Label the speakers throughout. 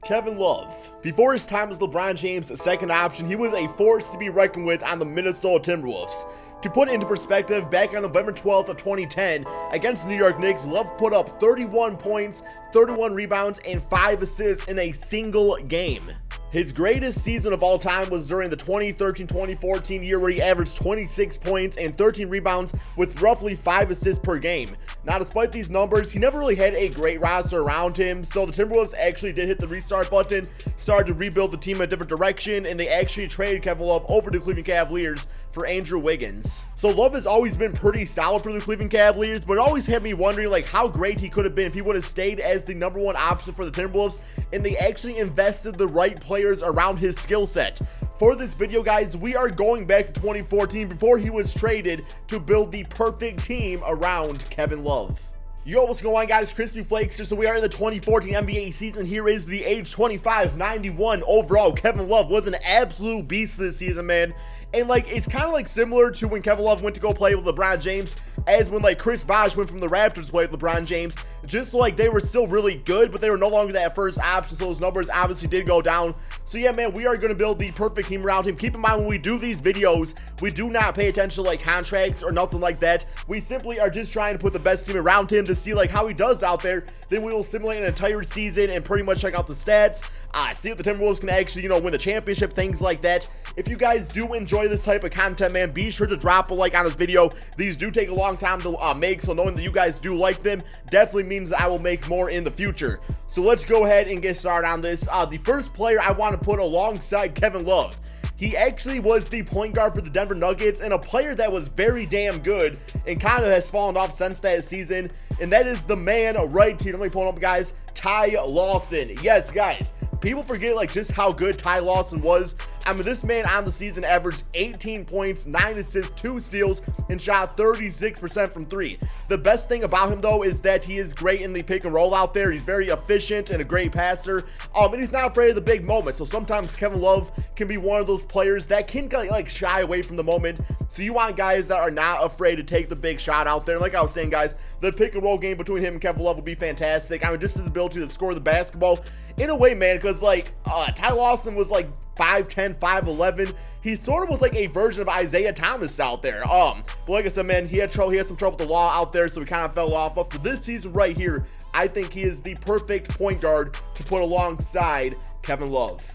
Speaker 1: Kevin Love. Before his time as LeBron James' second option, he was a force to be reckoned with on the Minnesota Timberwolves. To put it into perspective, back on November 12th of 2010, against the New York Knicks, Love put up 31 points, 31 rebounds, and 5 assists in a single game. His greatest season of all time was during the 2013-2014 year, where he averaged 26 points and 13 rebounds with roughly 5 assists per game. Now, despite these numbers, he never really had a great roster around him, so the Timberwolves actually did hit the restart button, started to rebuild the team in a different direction, and they actually traded Kevin Love over to the Cleveland Cavaliers for Andrew Wiggins. So Love has always been pretty solid for the Cleveland Cavaliers, but it always had me wondering like how great he could have been if he would have stayed as the #1 option for the Timberwolves and they actually invested the right players around his skill set. For this video, guys, we are going back to 2014 before he was traded to build the perfect team around Kevin Love. Yo, what's going on, guys? KrispyFlakes here. So we are in the 2014 NBA season. Here is the age 25, 91 overall. Kevin Love was an absolute beast this season, man. And like, it's kind of like similar to when Kevin Love went to go play with LeBron James, as when like Chris Bosh went from the Raptors to play with LeBron James. Just like they were still really good, but they were no longer that first option, so those numbers obviously did go down. So yeah, man, we are going to build the perfect team around him. Keep in mind, when we do these videos, we do not pay attention to like contracts or nothing like that. We simply are just trying to put the best team around him to see like how he does out there. Then we will simulate an entire season and pretty much check out the stats, see if the Timberwolves can actually, you know, win the championship, things like that. If you guys do enjoy this type of content, man, be sure to drop a like on this video. These do take a long time to make, so knowing that you guys do like them definitely means that I will make more in the future. So let's go ahead and get started on this. The first player I want to put alongside Kevin Love, he actually was the point guard for the Denver Nuggets and a player that was very damn good and kind of has fallen off since that season, and that is the man right here. Let me pull him up, guys. Ty Lawson. Yes, guys, people forget like just how good Ty Lawson was. I mean, this man on the season averaged 18 points, 9 assists, 2 steals, and shot 36% from 3. The best thing about him, though, is that he is great in the pick and roll out there. He's very efficient and a great passer, and he's not afraid of the big moments. So sometimes Kevin Love can be one of those players that can like shy away from the moment. So you want guys that are not afraid to take the big shot out there. Like I was saying, guys, the pick and roll game between him and Kevin Love will be fantastic. I mean, just his ability to score the basketball in a way, man, because like Ty Lawson was like 5'10", 5'11". He sort of was like a version of Isaiah Thomas out there. But like I said, man, he had some trouble with the law out there, so he kind of fell off. But for this season right here, I think he is the perfect point guard to put alongside Kevin Love.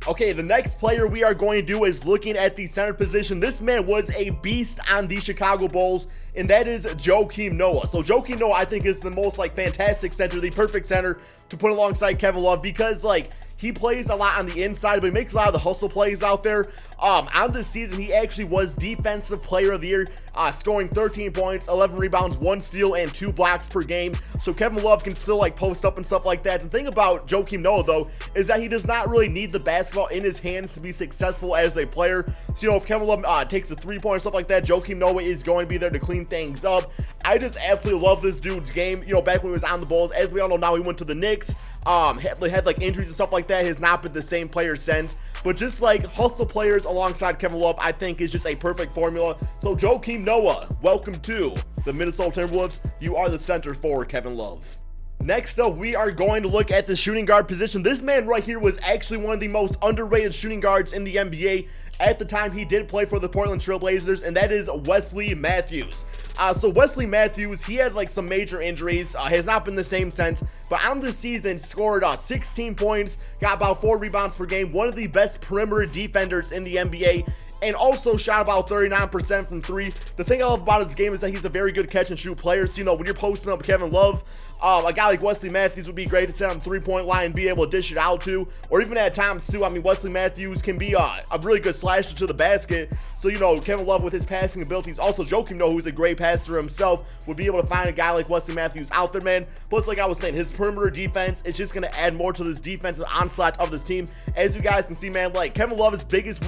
Speaker 1: Okay, the next player we are going to do is looking at the center position. This man was a beast on the Chicago Bulls, and that is Joakim Noah. So Joakim Noah, I think, is the most like fantastic center, the perfect center to put alongside Kevin Love, because like he plays a lot on the inside, but he makes a lot of the hustle plays out there. On this season, he actually was Defensive Player of the Year, scoring 13 points, 11 rebounds, 1 steal, and 2 blocks per game. So Kevin Love can still like post up and stuff like that. The thing about Joakim Noah, though, is that he does not really need the basketball in his hands to be successful as a player. So, you know, if Kevin Love takes a 3-point and stuff like that, Joakim Noah is going to be there to clean things up. I just absolutely love this dude's game. You know, back when he was on the Bulls, as we all know now, he went to the Knicks. Had like injuries and stuff like that. He has not been the same player since, but just like hustle players alongside Kevin Love, I think is just a perfect formula. So Joakim Noah, welcome to the Minnesota Timberwolves. You are the center for Kevin Love. Next up, we are going to look at the shooting guard position. This man right here was actually one of the most underrated shooting guards in the NBA. At the time, he did play for the Portland Trail Blazers, and that is Wesley Matthews. So Wesley Matthews, he had like some major injuries, has not been the same since, but on this season scored 16 points, got about 4 rebounds per game, one of the best perimeter defenders in the NBA, and also shot about 39% from 3. The thing I love about his game is that he's a very good catch and shoot player. So, you know, when you're posting up Kevin Love, a guy like Wesley Matthews would be great to sit on the 3-point line and be able to dish it out to, or even at times too. I mean, Wesley Matthews can be a really good slasher to the basket. So, you know, Kevin Love with his passing abilities, also Joakim Noah, who's a great passer himself, would be able to find a guy like Wesley Matthews out there, man. Plus, like I was saying, his perimeter defense is just going to add more to this defensive onslaught of this team. As you guys can see, man, like Kevin Love's biggest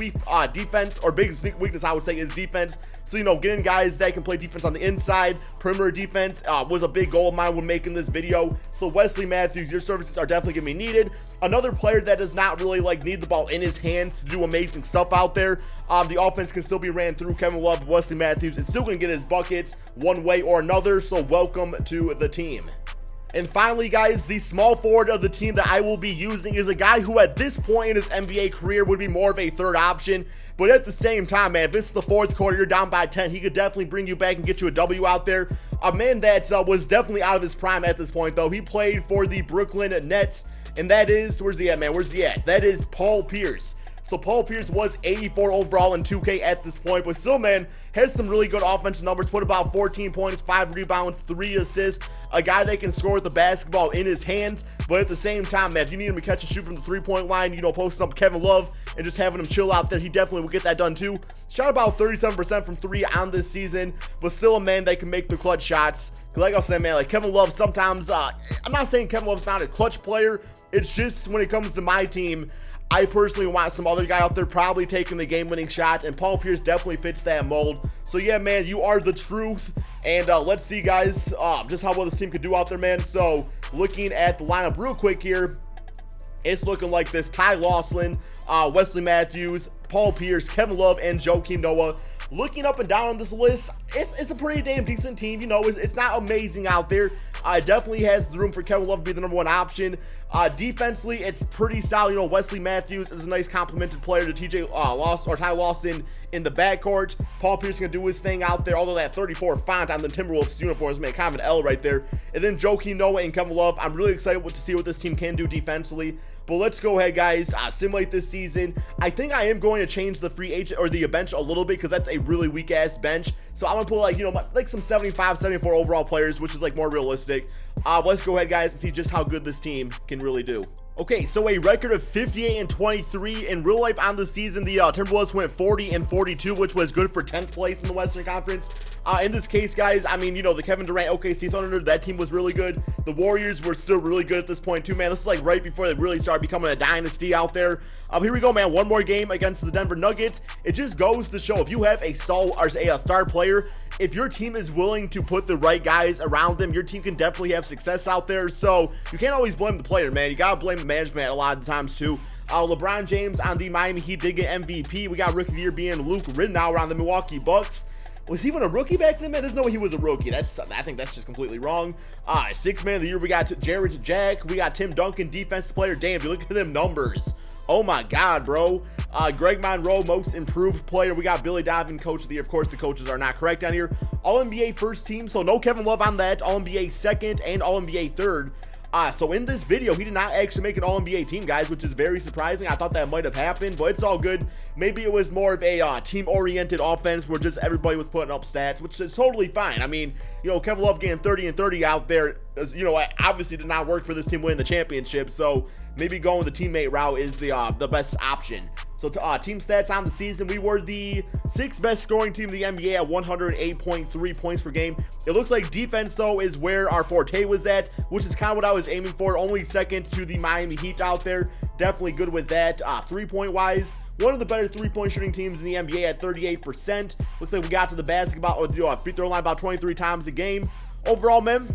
Speaker 1: defense, or biggest weakness, I would say, is defense. So, you know, getting guys that can play defense on the inside, perimeter defense, was a big goal of mine when making this video. So Wesley Matthews, your services are definitely going to be needed. Another player that does not really like need the ball in his hands to do amazing stuff out there. The offense can still be ran through Kevin Love. Wesley Matthews is still going to get his buckets one way or another. So welcome to the team. And finally, guys, the small forward of the team that I will be using is a guy who at this point in his NBA career would be more of a third option. But at the same time, man, if this is the fourth quarter, you're down by 10, he could definitely bring you back and get you a W out there. A man that was definitely out of his prime at this point, though. He played for the Brooklyn Nets, and that is, where's he at, man? Where's he at? That is Paul Pierce. So Paul Pierce was 84 overall in 2K at this point, but still, man, has some really good offensive numbers. Put about 14 points, 5 rebounds, 3 assists. A guy that can score with the basketball in his hands, but at the same time, man, if you need him to catch and shoot from the three-point line, you know, post up Kevin Love and just having him chill out there, he definitely will get that done too. Shot about 37% from 3 on this season, but still a man that can make the clutch shots. Cause like I was saying, man, like Kevin Love sometimes, I'm not saying Kevin Love's not a clutch player. It's just when it comes to my team, I personally want some other guy out there probably taking the game-winning shot, and Paul Pierce definitely fits that mold. So yeah, man, you are the truth. And let's see, guys, just how well this team could do out there, man. So looking at the lineup real quick here, it's looking like this: Ty Lawson, Wesley Matthews, Paul Pierce, Kevin Love, and Joakim Noah. Looking up and down on this list, it's a pretty damn decent team. You know, it's not amazing out there. It definitely has the room for Kevin Love to be the number 1 option. Defensively, it's pretty solid. You know, Wesley Matthews is a nice complemented player to Ty Lawson in the backcourt. Paul Pierce can do his thing out there, although that 34 font on the Timberwolves uniforms, man, kind of an L right there. And then Joakim Noah and Kevin Love, I'm really excited to see what this team can do defensively. But let's go ahead, guys, simulate this season. I think I am going to change the free agent or the bench a little bit, because that's a really weak ass bench. So I'm gonna put, like, you know, like some 75, 74 overall players, which is like more realistic. Let's go ahead, guys, and see just how good this team can really do. Okay, so a record of 58-23 in real life on the season. The Timberwolves went 40-42, which was good for 10th place in the Western Conference. In this case, guys, I mean, you know, the Kevin Durant OKC Thunder, that team was really good. The Warriors were still really good at this point too, man. This is like right before they really started becoming a dynasty out there. Here we go, man. One more game against the Denver Nuggets. It just goes to show, if you have a star player, if your team is willing to put the right guys around them, your team can definitely have success out there. So you can't always blame the player, man. You gotta blame the management a lot of the times too. LeBron James on the Miami Heat did get MVP. We got Rookie of the Year being Luke Ridnour on the Milwaukee Bucks. Was he even a rookie back then, man? There's no way he was a rookie. I think that's just completely wrong. 6th man of the year, we got Jared Jack. We got Tim Duncan, defensive player. Damn, if you look at them numbers. Oh my God, bro. Greg Monroe, most improved player. We got Billy Donovan, coach of the year. Of course, the coaches are not correct down here. All-NBA first team, so no Kevin Love on that. All-NBA second and All-NBA third. So in this video, he did not actually make an All-NBA team, guys, which is very surprising. I thought that might have happened, but it's all good. Maybe it was more of a team-oriented offense where just everybody was putting up stats, which is totally fine. I mean, you know, Kevin Love getting 30-30 out there, you know, obviously did not work for this team winning the championship, so maybe going the teammate route is the best option. So team stats on the season, we were the 6th best scoring team in the NBA at 108.3 points per game. It looks like defense, though, is where our forte was at, which is kind of what I was aiming for. Only second to the Miami Heat out there. Definitely good with that. 3-point wise, one of the better 3-point shooting teams in the NBA at 38%. Looks like we got to the basketball or the free throw line about 23 times a game. Overall, man,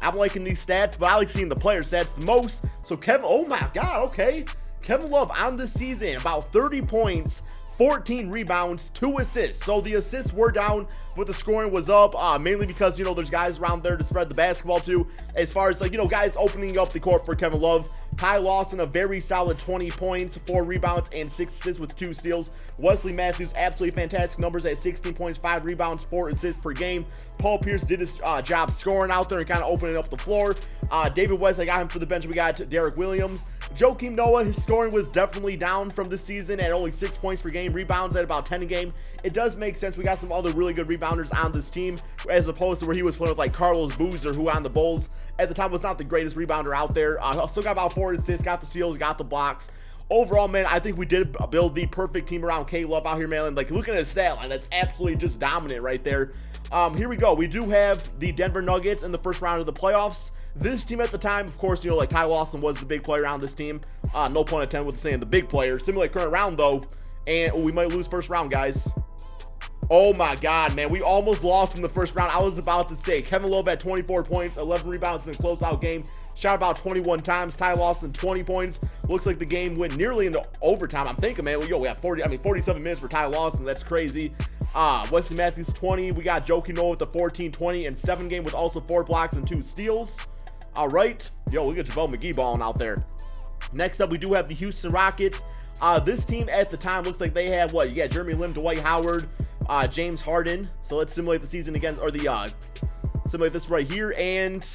Speaker 1: I'm liking these stats, but I like seeing the player stats the most. So Kevin, oh my God, okay. Kevin Love on this season, about 30 points, 14 rebounds, 2 assists. So the assists were down, but the scoring was up, mainly because, you know, there's guys around there to spread the basketball to, as far as, like, you know, guys opening up the court for Kevin Love. Ty Lawson, a very solid 20 points, 4 rebounds, and 6 assists with 2 steals. Wesley Matthews, absolutely fantastic numbers at 16 points, 5 rebounds, 4 assists per game. Paul Pierce did his job scoring out there and kind of opening up the floor. David West, I got him for the bench. We got Derek Williams. Joakim Noah, his scoring was definitely down from this season at only 6 points per game, rebounds at about 10 a game. It does make sense. We got some other really good rebounders on this team, as opposed to where he was playing with like Carlos Boozer, who on the Bulls at the time was not the greatest rebounder out there. Still got about 4 assists, got the steals, got the blocks. Overall, man, I think we did build the perfect team around K-Love out here, man. Like, looking at his stat line, that's absolutely just dominant right there. Here we go. We do have the Denver Nuggets in the first round of the playoffs. This team at the time, of course, you know, like Ty Lawson was the big player on this team. No pun intended with saying the big player. Simulate current round, though, and we might lose first round, guys. Oh my God, man, we almost lost in the first round. I was about to say Kevin Love had 24 points, 11 rebounds in a closeout game. Shot about 21 times. Ty Lawson, 20 points. Looks like the game went nearly into overtime. I'm thinking, man, we got 47 minutes for Ty Lawson. That's crazy. Wesley Matthews, 20. We got Joakim Noah with the 14, 20, and 7 game with also 4 blocks and 2 steals. All right. Yo, look at JaVale McGee balling out there. Next up, we do have the Houston Rockets. This team at the time looks like they have what? You got Jeremy Lin, Dwight Howard, James Harden. So let's simulate the season against, or the simulate this right here. And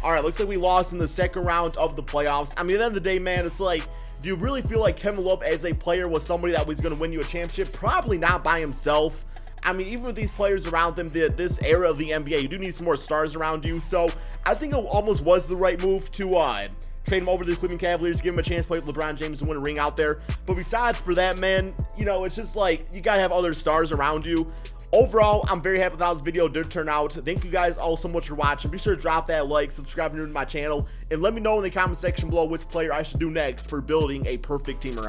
Speaker 1: all right, looks like we lost in the second round of the playoffs. I mean, at the end of the day, man, it's like, do you really feel like Kevin Love as a player was somebody that was going to win you a championship? Probably not by himself. I mean, even with these players around him, this era of the NBA, you do need some more stars around you. So I think it almost was the right move to trade him over to the Cleveland Cavaliers, give him a chance to play with LeBron James and win a ring out there. But besides for that, man, you know, it's just like you got to have other stars around you. Overall, I'm very happy with how this video did turn out. Thank you guys all so much for watching. Be sure to drop that like, subscribe if you're new to my channel, and let me know in the comment section below which player I should do next for building a perfect team around.